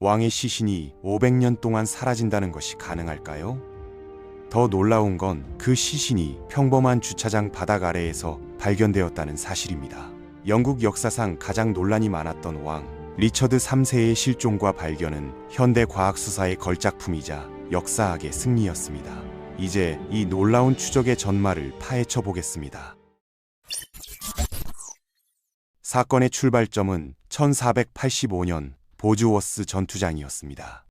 왕의 시신이 500년 동안 사라진다는 것이 가능할까요? 더 놀라운 건 그 시신이 평범한 주차장 바닥 아래에서 발견되었다는 사실입니다. 영국 역사상 가장 논란이 많았던 왕 리처드 3세의 실종과 발견은 현대 과학 수사의 걸작품이자 역사학의 승리였습니다. 이제 이 놀라운 추적의 전말을 파헤쳐 보겠습니다. 사건의 출발점은 1485년 보즈워스 전투장이었습니다.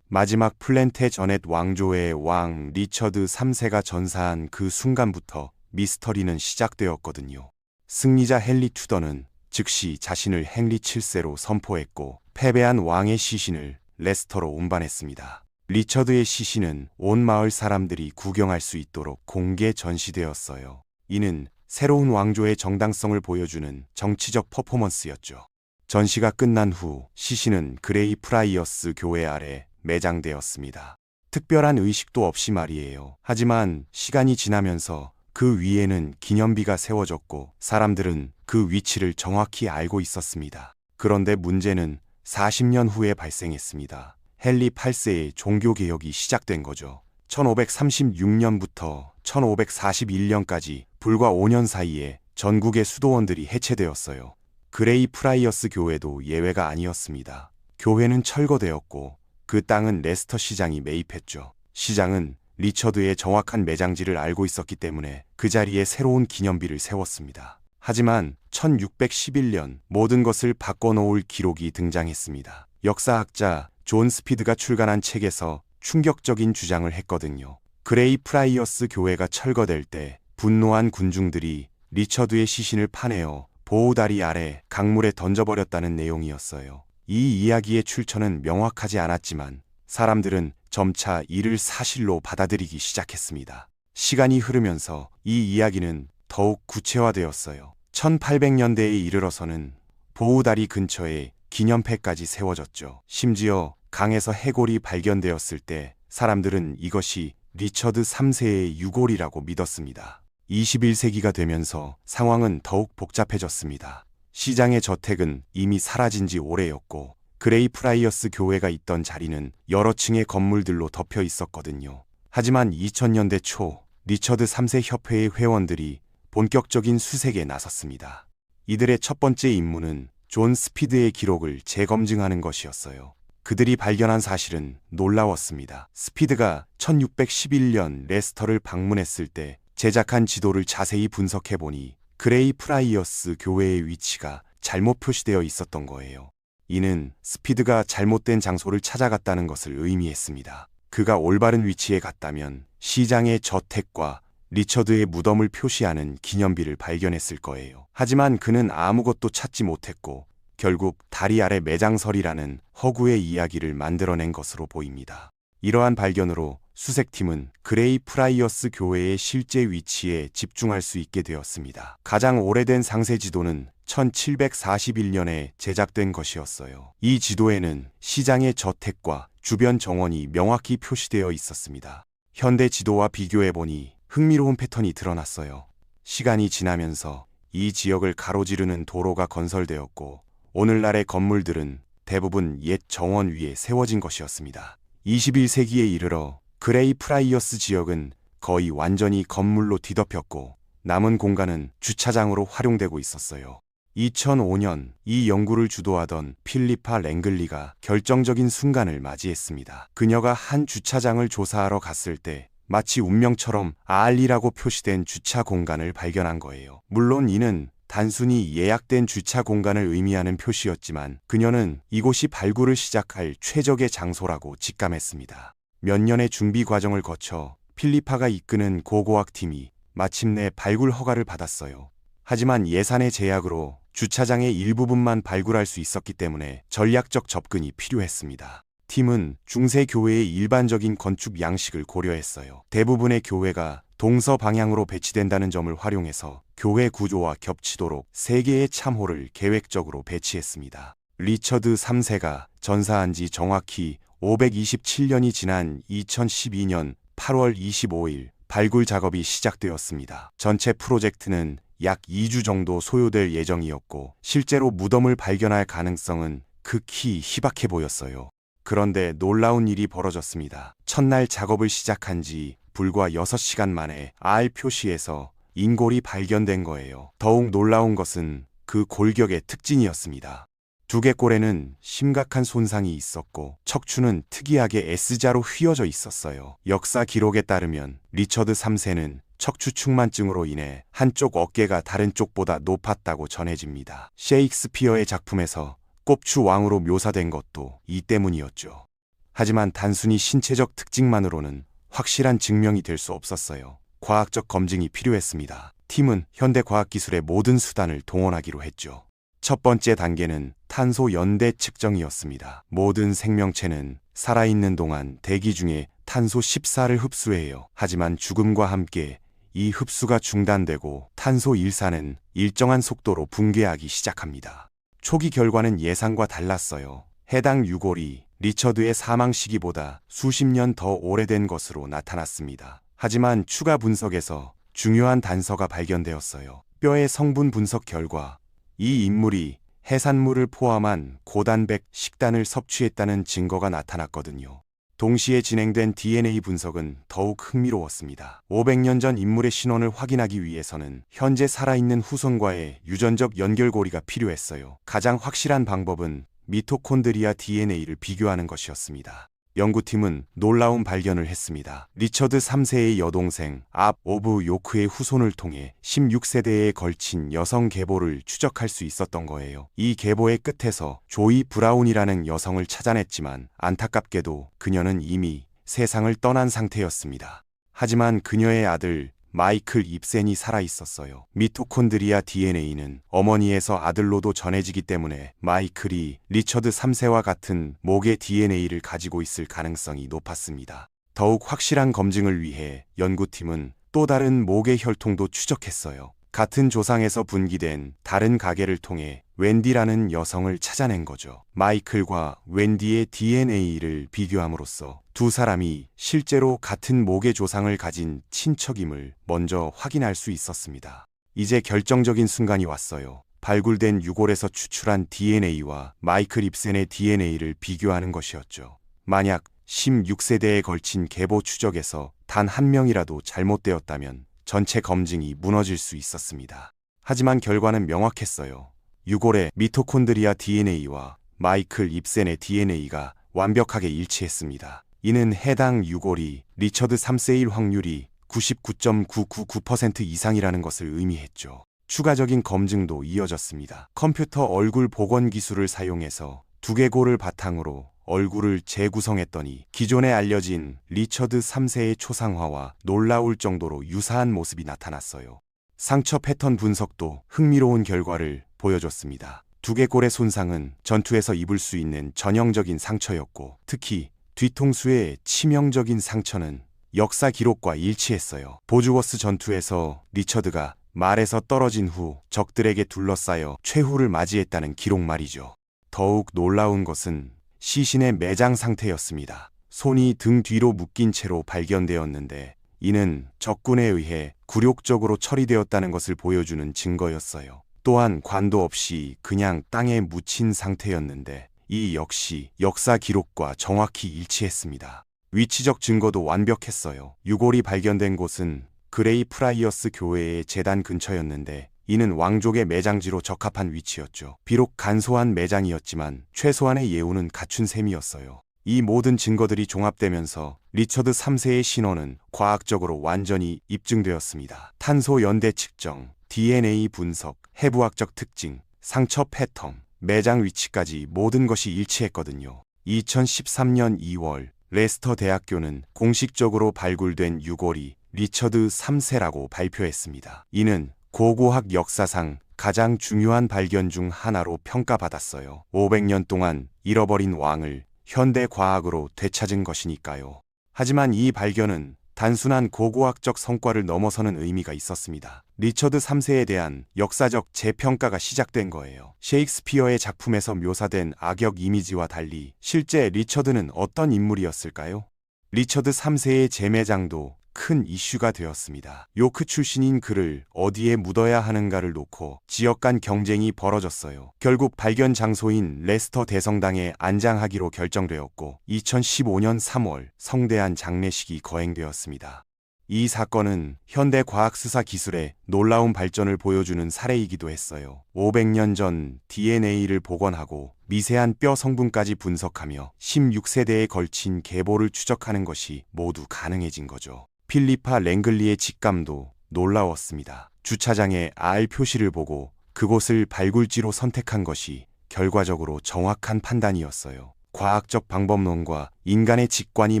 마지막 플랜테저넷 왕조의 왕 리처드 3세가 전사한 그 순간부터 미스터리는 시작되었거든요. 승리자 헨리 투더는 즉시 자신을 헨리 7세로 선포했고 패배한 왕의 시신을 레스터로 운반했습니다. 리처드의 시신은 온 마을 사람들이 구경할 수 있도록 공개 전시되었어요. 이는 새로운 왕조의 정당성을 보여주는 정치적 퍼포먼스였죠. 전시가 끝난 후 시신은 그레이 프라이어스 교회 아래 매장되었습니다. 특별한 의식도 없이 말이에요. 하지만 시간이 지나면서 그 위에는 기념비가 세워졌고 사람들은 그 위치를 정확히 알고 있었습니다. 그런데 문제는 40년 후에 발생했습니다. 헨리 8세의 종교개혁이 시작된 거죠. 1536년부터 1541년까지 불과 5년 사이에 전국의 수도원들이 해체되었어요. 그레이 프라이어스 교회도 예외가 아니었습니다. 교회는 철거되었고 그 땅은 레스터 시장이 매입했죠. 시장은 리처드의 정확한 매장지를 알고 있었기 때문에 그 자리에 새로운 기념비를 세웠습니다. 하지만 1611년 모든 것을 바꿔놓을 기록이 등장했습니다. 역사학자 존 스피드가 출간한 책에서 충격적인 주장을 했거든요. 그레이 프라이어스 교회가 철거될 때 분노한 군중들이 리처드의 시신을 파내어 보호다리 아래 강물에 던져버렸다는 내용이었어요. 이 이야기의 출처는 명확하지 않았지만 사람들은 점차 이를 사실로 받아들이기 시작했습니다. 시간이 흐르면서 이 이야기는 더욱 구체화되었어요. 1800년대에 이르러서는 보호다리 근처에 기념패까지 세워졌죠. 심지어 강에서 해골이 발견되었을 때 사람들은 이것이 리처드 3세의 유골이라고 믿었습니다. 21세기가 되면서 상황은 더욱 복잡해졌습니다. 시장의 저택은 이미 사라진 지 오래였고 그레이 프라이어스 교회가 있던 자리는 여러 층의 건물들로 덮여 있었거든요. 하지만 2000년대 초 리처드 3세 협회의 회원들이 본격적인 수색에 나섰습니다. 이들의 첫 번째 임무는 존 스피드의 기록을 재검증하는 것이었어요. 그들이 발견한 사실은 놀라웠습니다. 스피드가 1611년 레스터를 방문했을 때 제작한 지도를 자세히 분석해보니 그레이 프라이어스 교회의 위치가 잘못 표시되어 있었던 거예요. 이는 스피드가 잘못된 장소를 찾아갔다는 것을 의미했습니다. 그가 올바른 위치에 갔다면 시장의 저택과 리처드의 무덤을 표시하는 기념비를 발견했을 거예요. 하지만 그는 아무것도 찾지 못했고 결국 다리 아래 매장설이라는 허구의 이야기를 만들어낸 것으로 보입니다. 이러한 발견으로 수색팀은 그레이 프라이어스 교회의 실제 위치에 집중할 수 있게 되었습니다. 가장 오래된 상세 지도는 1741년에 제작된 것이었어요. 이 지도에는 시장의 저택과 주변 정원이 명확히 표시되어 있었습니다. 현대 지도와 비교해보니 흥미로운 패턴이 드러났어요. 시간이 지나면서 이 지역을 가로지르는 도로가 건설되었고 오늘날의 건물들은 대부분 옛 정원 위에 세워진 것이었습니다. 21세기에 이르러 그레이 프라이어스 지역은 거의 완전히 건물로 뒤덮였고 남은 공간은 주차장으로 활용되고 있었어요. 2005년 이 연구를 주도하던 필리파 랭글리가 결정적인 순간을 맞이했습니다. 그녀가 한 주차장을 조사하러 갔을 때 마치 운명처럼 알리라고 표시된 주차 공간을 발견한 거예요. 물론 이는 단순히 예약된 주차 공간을 의미하는 표시였지만 그녀는 이곳이 발굴을 시작할 최적의 장소라고 직감했습니다. 몇 년의 준비 과정을 거쳐 필리파가 이끄는 고고학팀이 마침내 발굴 허가를 받았어요. 하지만 예산의 제약으로 주차장의 일부분만 발굴할 수 있었기 때문에 전략적 접근이 필요했습니다. 팀은 중세 교회의 일반적인 건축 양식을 고려했어요. 대부분의 교회가 동서 방향으로 배치된다는 점을 활용해서 교회 구조와 겹치도록 3개의 참호를 계획적으로 배치했습니다. 리처드 3세가 전사한 지 정확히 527년이 지난 2012년 8월 25일 발굴 작업이 시작되었습니다. 전체 프로젝트는 약 2주 정도 소요될 예정이었고 실제로 무덤을 발견할 가능성은 극히 희박해 보였어요. 그런데 놀라운 일이 벌어졌습니다. 첫날 작업을 시작한 지 불과 6시간 만에 알 표시에서 인골이 발견된 거예요. 더욱 놀라운 것은 그 골격의 특징이었습니다. 두개골에는 심각한 손상이 있었고 척추는 특이하게 S자로 휘어져 있었어요. 역사 기록에 따르면 리처드 3세는 척추 측만증으로 인해 한쪽 어깨가 다른 쪽보다 높았다고 전해집니다. 셰익스피어의 작품에서 꼽추 왕으로 묘사된 것도 이 때문이었죠. 하지만 단순히 신체적 특징만으로는 확실한 증명이 될 수 없었어요. 과학적 검증이 필요했습니다. 팀은 현대 과학기술의 모든 수단을 동원하기로 했죠. 첫 번째 단계는 탄소 연대 측정이었습니다. 모든 생명체는 살아있는 동안 대기 중에 탄소 14를 흡수해요. 하지만 죽음과 함께 이 흡수가 중단되고 탄소 일산은 일정한 속도로 붕괴하기 시작합니다. 초기 결과는 예상과 달랐어요. 해당 유골이 리처드의 사망 시기보다 수십 년 더 오래된 것으로 나타났습니다. 하지만 추가 분석에서 중요한 단서가 발견되었어요. 뼈의 성분 분석 결과 이 인물이 해산물을 포함한 고단백 식단을 섭취했다는 증거가 나타났거든요. 동시에 진행된 DNA 분석은 더욱 흥미로웠습니다. 500년 전 인물의 신원을 확인하기 위해서는 현재 살아있는 후손과의 유전적 연결고리가 필요했어요. 가장 확실한 방법은 미토콘드리아 DNA를 비교하는 것이었습니다. 연구팀은 놀라운 발견을 했습니다. 리처드 3세의 여동생 압 오브 요크의 후손을 통해 16세대에 걸친 여성 계보를 추적할 수 있었던 거예요. 이 계보의 끝에서 조이 브라운이라는 여성을 찾아냈지만 안타깝게도 그녀는 이미 세상을 떠난 상태였습니다. 하지만 그녀의 아들 마이클 입센이 살아있었어요. 미토콘드리아 DNA는 어머니에서 아들로도 전해지기 때문에 마이클이 리처드 3세와 같은 목의 DNA를 가지고 있을 가능성이 높았습니다. 더욱 확실한 검증을 위해 연구팀은 또 다른 목의 혈통도 추적했어요. 같은 조상에서 분기된 다른 가계를 통해 웬디라는 여성을 찾아낸 거죠. 마이클과 웬디의 DNA를 비교함으로써 두 사람이 실제로 같은 목의 조상을 가진 친척임을 먼저 확인할 수 있었습니다. 이제 결정적인 순간이 왔어요. 발굴된 유골에서 추출한 DNA와 마이클 입센의 DNA를 비교하는 것이었죠. 만약 16세대에 걸친 계보 추적에서 단 한 명이라도 잘못되었다면 전체 검증이 무너질 수 있었습니다. 하지만 결과는 명확했어요. 유골의 미토콘드리아 DNA와 마이클 입센의 DNA가 완벽하게 일치했습니다. 이는 해당 유골이 리처드 3세일 확률이 99.999% 이상이라는 것을 의미했죠. 추가적인 검증도 이어졌습니다. 컴퓨터 얼굴 복원 기술을 사용해서 두개골을 바탕으로 얼굴을 재구성했더니 기존에 알려진 리처드 3세의 초상화와 놀라울 정도로 유사한 모습이 나타났어요. 상처 패턴 분석도 흥미로운 결과를 보여줬습니다. 두개골의 손상은 전투에서 입을 수 있는 전형적인 상처였고 특히 뒤통수의 치명적인 상처는 역사 기록과 일치했어요. 보즈워스 전투에서 리처드가 말에서 떨어진 후 적들에게 둘러싸여 최후를 맞이했다는 기록 말이죠. 더욱 놀라운 것은 시신의 매장 상태였습니다. 손이 등 뒤로 묶인 채로 발견되었는데 이는 적군에 의해 굴욕적으로 처리되었다는 것을 보여주는 증거였어요. 또한 관도 없이 그냥 땅에 묻힌 상태였는데 이 역시 역사 기록과 정확히 일치했습니다. 위치적 증거도 완벽했어요. 유골이 발견된 곳은 그레이 프라이어스 교회의 제단 근처였는데 이는 왕족의 매장지로 적합한 위치였죠. 비록 간소한 매장이었지만 최소한의 예우는 갖춘 셈이었어요. 이 모든 증거들이 종합되면서 리처드 3세의 신원은 과학적으로 완전히 입증되었습니다. 탄소 연대 측정, DNA 분석, 해부학적 특징, 상처 패턴, 매장 위치까지 모든 것이 일치했거든요. 2013년 2월 레스터 대학교는 공식적으로 발굴된 유골이 리처드 3세라고 발표했습니다. 이는 고고학 역사상 가장 중요한 발견 중 하나로 평가받았어요. 500년 동안 잃어버린 왕을 현대 과학으로 되찾은 것이니까요. 하지만 이 발견은 단순한 고고학적 성과를 넘어서는 의미가 있었습니다. 리처드 3세에 대한 역사적 재평가가 시작된 거예요. 셰익스피어의 작품에서 묘사된 악역 이미지와 달리 실제 리처드는 어떤 인물이었을까요? 리처드 3세의 재매장도 큰 이슈가 되었습니다. 요크 출신인 그를 어디에 묻어야 하는가를 놓고 지역 간 경쟁이 벌어졌어요. 결국 발견 장소인 레스터 대성당에 안장하기로 결정되었고 2015년 3월 성대한 장례식이 거행되었습니다. 이 사건은 현대 과학 수사 기술의 놀라운 발전을 보여주는 사례이기도 했어요. 500년 전 DNA를 복원하고 미세한 뼈 성분까지 분석하며 16세대에 걸친 계보를 추적하는 것이 모두 가능해진 거죠. 필리파 랭글리의 직감도 놀라웠습니다. 주차장에 R 표시를 보고 그곳을 발굴지로 선택한 것이 결과적으로 정확한 판단이었어요. 과학적 방법론과 인간의 직관이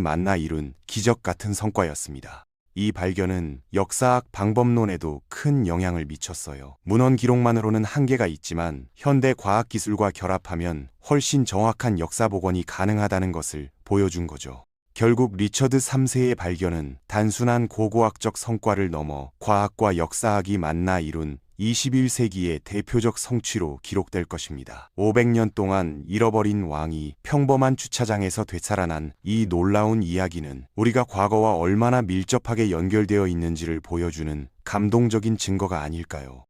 만나 이룬 기적 같은 성과였습니다. 이 발견은 역사학 방법론에도 큰 영향을 미쳤어요. 문헌 기록만으로는 한계가 있지만 현대 과학기술과 결합하면 훨씬 정확한 역사 복원이 가능하다는 것을 보여준 거죠. 결국 리처드 3세의 발견은 단순한 고고학적 성과를 넘어 과학과 역사학이 만나 이룬 21세기의 대표적 성취로 기록될 것입니다. 500년 동안 잃어버린 왕이 평범한 주차장에서 되살아난 이 놀라운 이야기는 우리가 과거와 얼마나 밀접하게 연결되어 있는지를 보여주는 감동적인 증거가 아닐까요?